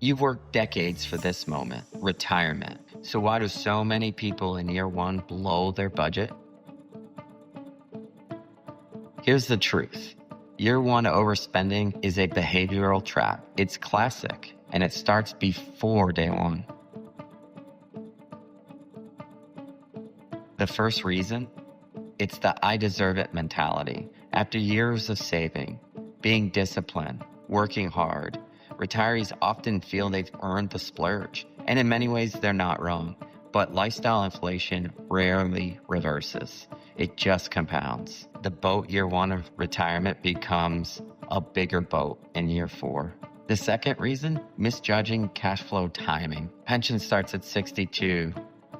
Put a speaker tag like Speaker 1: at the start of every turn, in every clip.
Speaker 1: You've worked decades for this moment, retirement. So why do so many people in year one blow their budget? Here's the truth. Year one overspending is a behavioral trap. It's classic, and it starts before day one. The first reason, it's the I deserve it mentality. After years of saving, being disciplined, working hard, retirees often feel they've earned the splurge. And in many ways, they're not wrong. But lifestyle inflation rarely reverses. It just compounds. The boat year one of retirement becomes a bigger boat in year four. The second reason, misjudging cash flow timing. Pension starts at 62.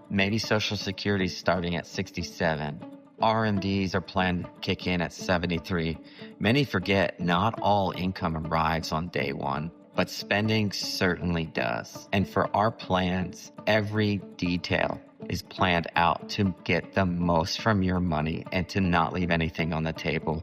Speaker 1: Maybe Social Security starting at 67. RMDs are planned to kick in at 73. Many forget not all income arrives on day one, but spending certainly does. And for our plans, every detail is planned out to get the most from your money and to not leave anything on the table.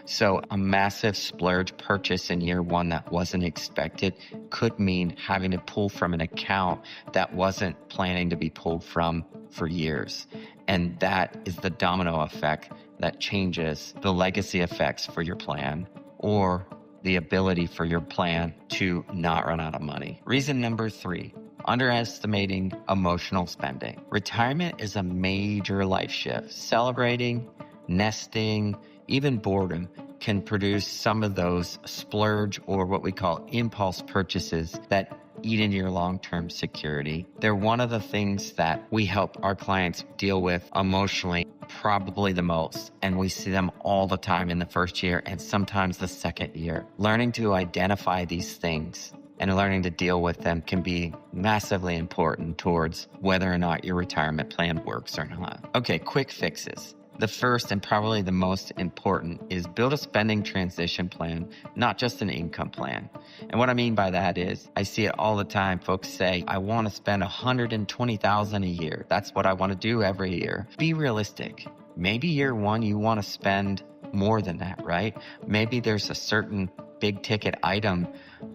Speaker 1: So a massive splurge purchase in year one that wasn't expected could mean having to pull from an account that wasn't planning to be pulled from for years. And that is the domino effect that changes the legacy effects for your plan or the ability for your plan to not run out of money. Reason number 3, underestimating emotional spending. Retirement is a major life shift. Celebrating, nesting, even boredom can produce some of those splurge or what we call impulse purchases that eat into your long-term security. They're one of the things that we help our clients deal with emotionally probably the most, and we see them all the time in the first year and sometimes the second year. Learning to identify these things and learning to deal with them can be massively important towards whether or not your retirement plan works or not. Okay, quick fixes. The first and probably the most important is build a spending transition plan, not just an income plan. And what I mean by that is I see it all the time. Folks say, I want to spend $120,000 a year. That's what I want to do every year. Be realistic. Maybe year one, you want to spend more than that, right? Maybe there's a certain big ticket item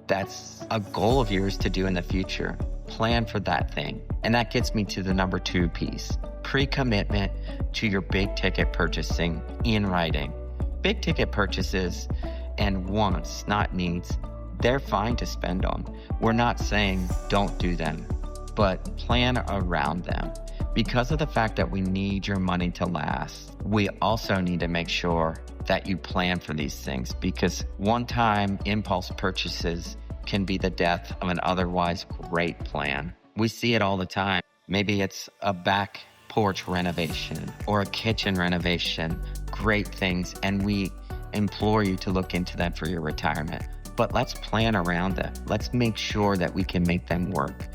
Speaker 1: that's a goal of yours to do in the future. Plan for that thing. And that gets me to the number 2 piece. Pre-commitment to your big ticket purchasing in writing. Big ticket purchases and wants, not needs, they're fine to spend on. We're not saying don't do them, but plan around them. Because of the fact that we need your money to last, we also need to make sure that you plan for these things, because one-time impulse purchases can be the death of an otherwise great plan. We see it all the time. Maybe it's a back porch renovation or a kitchen renovation, great things, and we implore you to look into them for your retirement. But let's plan around them. Let's make sure that we can make them work.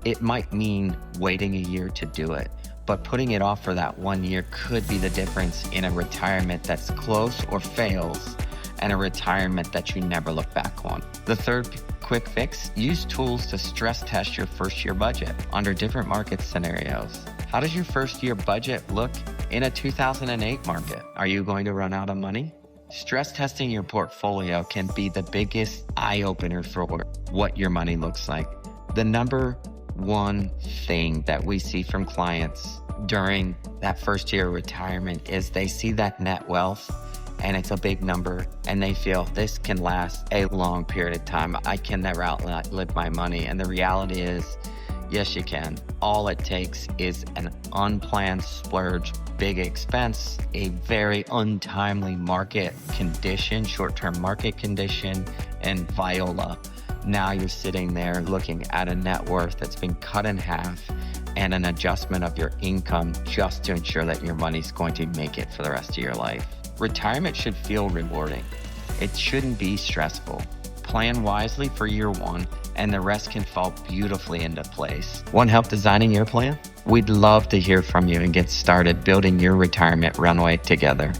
Speaker 1: It might mean waiting a year to do it, but putting it off for that 1 year could be the difference in a retirement that's close or fails and a retirement that you never look back on. The third quick fix, use tools to stress test your first year budget under different market scenarios. How does your first year budget look in a 2008 market? Are you going to run out of money? Stress testing your portfolio can be the biggest eye-opener for what your money looks like. The number one thing that we see from clients during that first year of retirement is they see that net wealth and it's a big number and they feel this can last a long period of time. I can never outlive my money. And the reality is, yes, you can. All it takes is an unplanned splurge, big expense, a very untimely market condition, short-term market condition, and viola. Now you're sitting there looking at a net worth that's been cut in half and an adjustment of your income just to ensure that your money's going to make it for the rest of your life. Retirement should feel rewarding. It shouldn't be stressful. Plan wisely for year one, and the rest can fall beautifully into place. Want help designing your plan? We'd love to hear from you and get started building your retirement runway together.